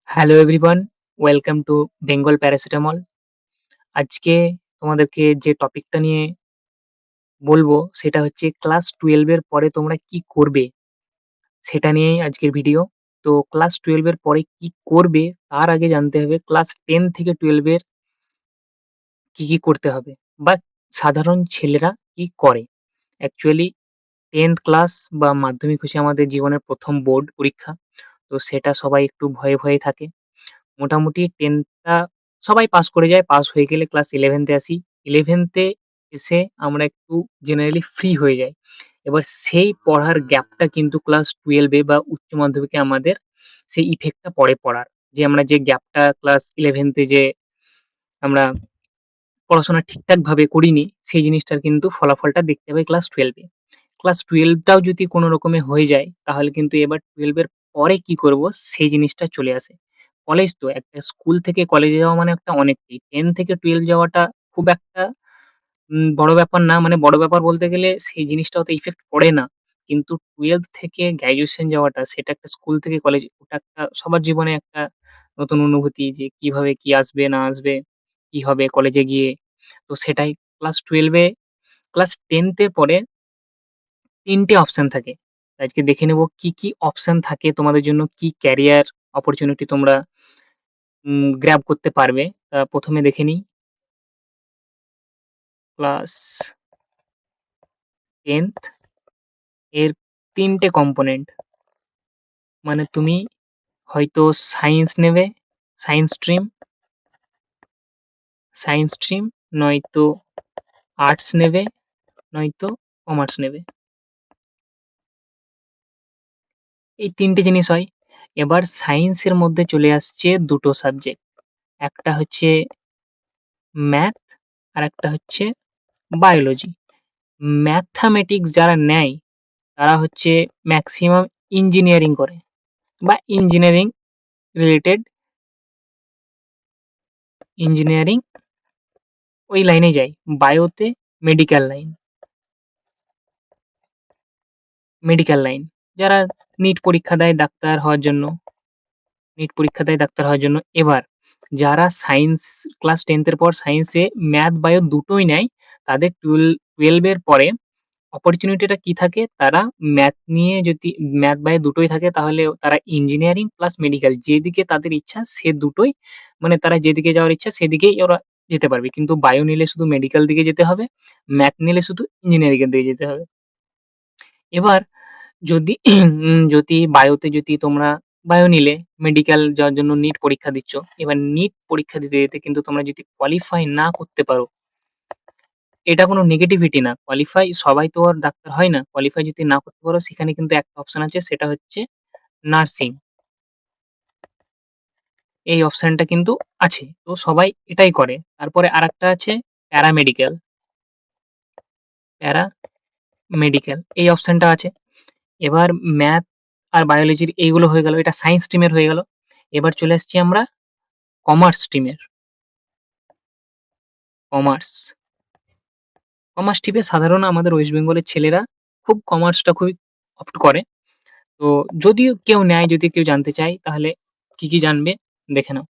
Hello everyone, welcome to Bengal paracetamol. আজকে তোমাদেরকে যে টপিকটা নিয়ে বলবো সেটা হচ্ছে ক্লাস 12 এর পরে তোমরা কি করবে সেটা নিয়েই আজকের ভিডিও। তো ক্লাস 12 এর পরে কি করবে তার আগে জানতে হবে ক্লাস 10 থেকে 12 এর কি করতে হবে বা সাধারণ ছেলেরা কি করে। অ্যাকচুয়ালি 10th ক্লাস বা মাধ্যমিক হচ্ছে আমাদের জীবনের প্রথম বোর্ড পরীক্ষা। তো সেটা সবাই একটু ভয়ে থাকে। মোটামুটি 10th টা সবাই পাস করে যায়। পাস হয়ে গেলে ক্লাস 11th এ আসি। 11th এ এসে আমরা একটু জেনারেলি ফ্রি হয়ে যাই। এবার সেই পড়ার গ্যাপটা কিন্তু ক্লাস 12 এ বা উচ্চ মাধ্যমিকে আমাদের সেই ইফেক্টটা পড়ে পড়ার। যে আমরা যে গ্যাপটা ক্লাস 11th এ যে আমরা পড়াশোনা ঠিকঠাকভাবে করিনি, সেই জিনিসটার কিন্তু ফলাফলটা দেখতে পাই ক্লাস 12 এ। ক্লাস 12 টাও যদি কোনো রকমে হয়ে যায়, তাহলে কিন্তু এবার 12 এর পরে কি করব সেই জিনিসটা চলে আসে। কলেজ তো একটা স্কুল থেকে কলেজে যাওয়া মানে একটা অনেকটাই। 10 থেকে 12 যাওয়াটা খুব একটা বড় ব্যাপার না। মানে বড় ব্যাপার বলতে গেলে সেই জিনিসটা অত ইফেক্ট পড়ে না। কিন্তু 12 থেকে গ্র্যাজুয়েশন যাওয়াটা সেটা একটা স্কুল থেকে কলেজ, ওটা একটা সবার জীবনে একটা নতুন অনুভূতি যে কিভাবে কি আসবে না আসবে, কি হবে কলেজে গিয়ে। তো সেটাই ক্লাস 12 এ ক্লাস 10th এর পরে ৩ টে অপশন থাকে। আজকে দেখে নেব কি অপশন থাকে তোমাদের জন্য, কি ক্যারিয়ার অপরচুনিটি তোমরা গ্র্যাব করতে পারবে। ১ম এ দেখে নিই ক্লাস 10th এর ৩ টে কম্পোনেন্ট। মানে তুমি হয়তো সায়েন্স নেবে, সায়েন্স স্ট্রিম, নয়তো আর্টস নেবে, নয়তো কমার্স নেবে। এই ৩ টে জিনিস হয়। এবার সায়েন্সের মধ্যে চলে আসছে ২ টো সাবজেক্ট। একটা হচ্ছে ম্যাথ আর একটা হচ্ছে বায়োলজি। ম্যাথামেটিক্স যারা নেয় তারা হচ্ছে ম্যাক্সিমাম ইঞ্জিনিয়ারিং করে বা ইঞ্জিনিয়ারিং রিলেটেড, ইঞ্জিনিয়ারিং ওই লাইনে যায়। বায়োতে মেডিকেল লাইন, মেডিকেল লাইন যারা নিট পরীক্ষা দেয় ডাক্তার হওয়ার জন্য, এবার যারা সায়েন্স ক্লাস 10th এর পর সায়েন্সে ম্যাথ বায়ো দুটোই নেয়, তাদের 12 এর পরে অপরচুনিটিটা কি থাকে, তারা ম্যাথ নিয়ে যদি ম্যাথ বায়ো দুটোই থাকে তাহলে তারা ইঞ্জিনিয়ারিং প্লাস মেডিকেল যেদিকে তাদের ইচ্ছা সে দুটোই, মানে তারা যেদিকে যাওয়ার ইচ্ছা সেদিকেই ওরা যেতে পারবে। কিন্তু বায়ো নিলে শুধু মেডিকেল দিকে যেতে হবে, ম্যাথ নিলে শুধু ইঞ্জিনিয়ারিং এর দিকে যেতে হবে। এবার যদি যদি বায়োতে যদি তোমরা বায়ো নিলে মেডিকেল যাওয়ার জন্য নিট পরীক্ষা দিচ্ছ। এবার নিট পরীক্ষা দিতে কিন্তু তোমরা যদি কোয়ালিফাই না করতে পারো, এটা কোনো নেগেটিভিটি না। কোয়ালিফাই সবাই তো আর ডাক্তার হয় না। কোয়ালিফাই যদি না করতে পারো সেখানে কিন্তু একটা অপশন আছে, সেটা হচ্ছে নার্সিং। এই অপশনটা কিন্তু আছে। তো সবাই এটাই করে। তারপরে আরেকটা আছে প্যারামেডিক্যাল, প্যারামেডিক্যাল এই অপশনটা আছে। এবার ম্যাথ আর বায়োলজির এইগুলো হয়ে গেল, এটা সায়েন্স স্ট্রিমের হয়ে গেল। এবার চলে আসছি আমরা কমার্স স্ট্রিমের। কমার্স, কমার্স স্ট্রিমে সাধারণ আমাদের ওয়েস্ট বেঙ্গলের ছেলেরা খুব কমার্সটা খুবই অপ্ট করে। তো যদি কেউ নেয়, যদি কেউ জানতে চায় তাহলে কি জানবে দেখে নাও।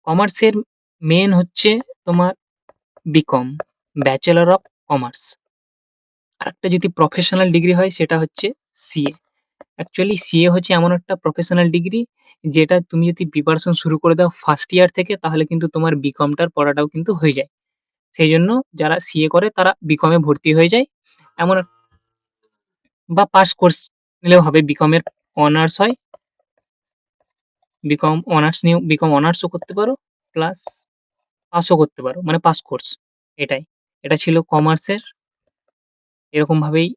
কমার্সের মেন হচ্ছে তোমার বিকম, ব্যাচেলর অফ কমার্স। আরেকটা যদি প্রফেশনাল ডিগ্রি হয় সেটা হচ্ছে সিএ। অ্যাকচুয়ালি সিএ হচ্ছে এমন একটা প্রফেশনাল ডিগ্রি যেটা তুমি যদি প্রিপারেশন শুরু করে দাও ফার্স্ট ইয়ার থেকে, তাহলে কিন্তু তোমার বিকমটার পড়াটাও কিন্তু হয়ে যায়। সেই জন্য যারা সিএ করে তারা বিকমে ভর্তি হয়ে যায়। এমন বা পাস কোর্স নিলেও হবে, বিকমের অনার্স হয়, বিকম অনার্স নিয়েও বিকম অনার্সও করতে পারো, প্লাস পাসও করতে পারো, মানে পাস কোর্স। এটাই, এটা ছিল কমার্সের। এরকম ভাবেই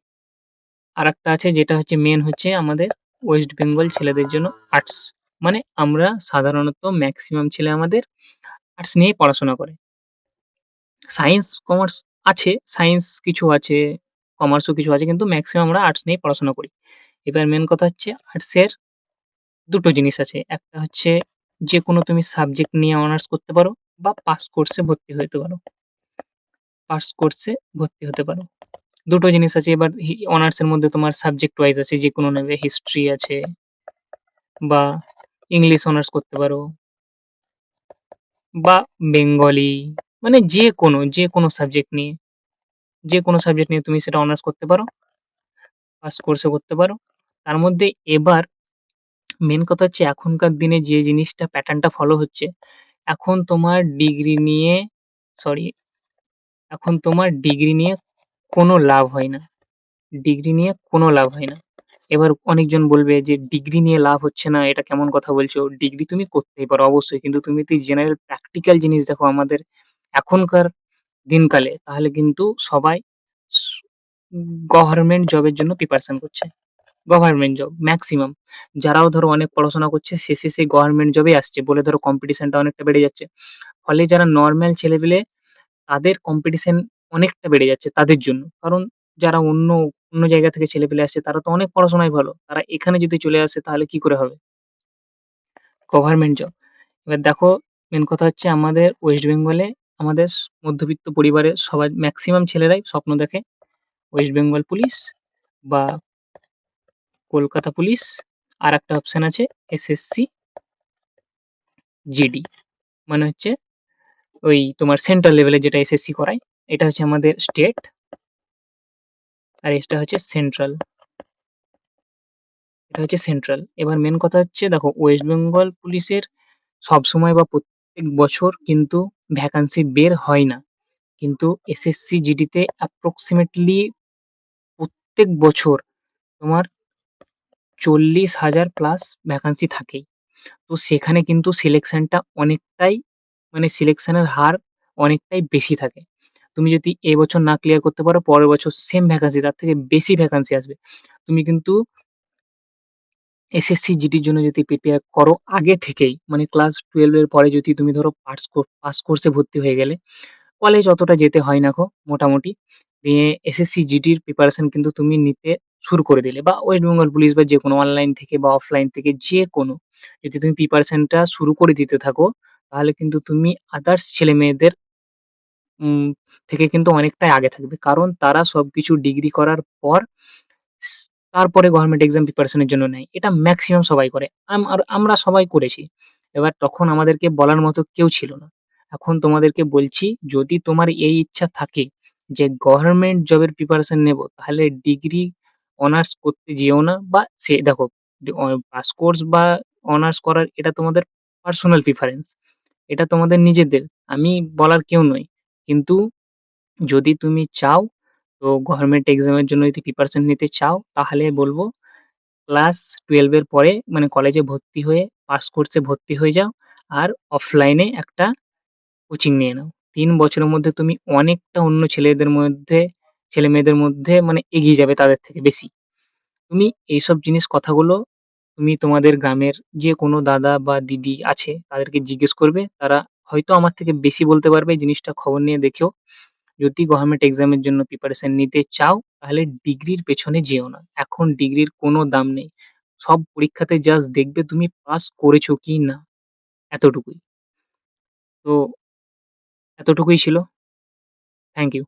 আরেকটা আছে যেটা হচ্ছে মেন হচ্ছে আমাদের ওয়েস্ট বেঙ্গল ছেলেদের জন্য আর্টস। মানে আমরা সাধারণত ম্যাক্সিমাম ছেলে আমাদের আর্টস নিয়েই পড়াশোনা করে। সায়েন্স কমার্স আছে, সায়েন্স কিছু আছে, কমার্সও কিছু আছে, কিন্তু ম্যাক্সিমাম আমরা আর্টস নিয়েই পড়াশোনা করি। এবার মেন কথা হচ্ছে আর্টসের ২ টো জিনিস আছে। একটা হচ্ছে যেকোনো তুমি সাবজেক্ট নিয়ে অনার্স করতে পারো বা পাস কোর্সে ভর্তি হতে পারো। পাস কোর্সে ভর্তি হতে পারো। ২ টো জিনিস আছে। এবার অনার্স এর মধ্যে তোমার সাবজেক্ট ওয়াইজ আছে, যেকোনো নেবে, হিস্ট্রি আছে বা ইংলিশ অনার্স করতে পারো বা বেঙ্গলি, মানে যে কোনো সাবজেক্ট নিয়ে তুমি সেটা অনার্স করতে পারো, ফার্স্ট কোর্সে করতে পারো। তার মধ্যে এবার মেন কথা হচ্ছে এখনকার দিনে যে জিনিসটা প্যাটার্নটা ফলো হচ্ছে, এখন তোমার ডিগ্রি নিয়ে সরি এখন তোমার ডিগ্রি নিয়ে কোনো লাভ হয় না। ডিগ্রি নিয়ে কোনো লাভ হয় না। এবার অনেকজন বলবে যে ডিগ্রি নিয়ে লাভ হচ্ছে না, এটা কেমন কথা বলছো? ডিগ্রি তুমি করতেই পারো অবশ্যই। কিন্তু তুমি যদি জেনারেল প্র্যাকটিক্যাল জিনিস দেখো আমাদের এখনকার দিনকালে, তাহলে কিন্তু সবাই স গভর্নমেন্ট জবের জন্য প্রিপারেশন করছে। Government job maximum. যারাও ধরো অনেক পড়াশোনা করছে শেষে সেই গভর্নমেন্ট জবেই আসছে বলে ধরো কম্পিটিশনটা অনেকটা বেড়ে যাচ্ছে। ফলে যারা নরমাল ছেলেপেলে তাদের কম্পিটিশন অনেকটা বেড়ে যাচ্ছে তাদের জন্য। কারণ যারা অন্য অন্য জায়গা থেকে ছেলেপেলে আসছে তারা তো অনেক পড়াশোনায় ভালো। তারা এখানে যদি চলে আসে তাহলে কি করে হবে? Government job. এবার দেখো, মেন কথা হচ্ছে আমাদের ওয়েস্ট বেঙ্গলে আমাদের মধ্যবিত্ত পরিবারের সবাই ম্যাক্সিমাম ছেলেরাই স্বপ্ন দেখে ওয়েস্ট বেঙ্গল পুলিশ বা কলকাতা পুলিশ। আর একটা অপশন আছে এসএসসি জিডি, মানে হচ্ছে ওই তোমার সেন্ট্রাল লেভেলে যেটা এসএসসি করায়। এটা হচ্ছে আমাদের স্টেট, আর এটা হচ্ছে সেন্ট্রাল। এবার মেন কথা হচ্ছে দেখো ওয়েস্ট বেঙ্গল পুলিশের সবসময় বা প্রত্যেক বছর কিন্তু ভ্যাকান্সি বের হয় না। কিন্তু এসএসসি জিডিতে অ্যাপ্রক্সিমেটলি প্রত্যেক বছর তোমার 40,000 প্লাস ভ্যাকান্সি থাকেই। তো সেখানে কিন্তু সিলেকশনটা অনেকটাই, মানে সিলেকশনের হার অনেকটাই বেশি থাকে। তুমি যদি এবছর না ক্লিয়ার করতে পারো, পরের বছর সেম ভ্যাকান্সি, তার থেকে বেশি ভ্যাকান্সি আসবে। তুমি কিন্তু এসএসসি জিডির জন্য যদি প্রিপেয়ার করো আগে থেকেই, মানে ক্লাস 12 এর পরে যদি তুমি ধরো পাস কোর্সে ভর্তি হয়ে গেলে, কলেজ অতটা যেতে হয় না গো মোটামুটি। দিয়ে এসএসসি জিডির প্রিপারেশন কিন্তু তুমি নিতে শুরু করে দিলে, বা ওয়েস্ট বেঙ্গল পুলিশ বা যেকোনো অনলাইন থেকে বা অফলাইন থেকে যেকোনো, যদি তুমি প্রিপারেশনটা শুরু করে দিতে থাকো, তাহলে কিন্তু তুমি আদার্স ছেলেমেয়েদের উম থেকে কিন্তু অনেকটাই আগে থাকবে। কারণ তারা সবকিছু ডিগ্রি করার পর স তারপরে গভর্নমেন্ট এক্সাম প্রিপারেশন এর জন্য নেয়। এটা মেক্সিমাম সবাই করে। আর আমরা সবাই করেছি। এবার তখন আমাদেরকে বলার মতো কেউ ছিল না। এখন তোমাদেরকে বলছি, যদি তোমার এই ইচ্ছা থাকে যে গভর্নমেন্ট জবের প্রিপারেশন নেব, তাহলে ডিগ্রি অনার্স করতে যেও না। বা সে দেখো, পাস কোর্স বা অনার্স করার এটা তোমাদের পার্সোনাল প্রিফারেন্স। এটা তোমাদের নিজেদের। আমি বলার কেউ নই। কিন্তু যদি তুমি চাও, তো গভর্নমেন্ট এক্সামের জন্য যদি প্রিপারেশন নিতে চাও, তাহলে বলবো ক্লাস 12 এর পরে মানে কলেজে ভর্তি হয়ে পাস কোর্সে ভর্তি হয়ে যাও। আর অফলাইনে একটা কোচিং নিয়ে নাও। 3 বছরের মধ্যে তুমি অনেকটা অন্য ছেলে-মেয়েদের মধ্যে মানে এগিয়ে যাবে তাদের থেকে বেশি। তুমি এইসব কথাগুলো তুমি তোমাদের গ্রামের যে কোনো দাদা বা দিদি আছে তাদেরকে জিজ্ঞেস করবে। তারা হয়তো আমার থেকে বেশি বলতে পারবে। এই জিনিসটা খবর নিয়ে দেখেও। যদি গভর্নমেন্ট এক্সামের জন্য প্রিপারেশন নিতে চাও, তাহলে ডিগ্রির পেছনে যেও না। এখন ডিগ্রির কোনো দাম নেই। সব পরীক্ষাতে জাস্ট দেখবে তুমি পাস করেছো কি না, এতটুকুই। তো এতটুকুই ছিল। Thank you.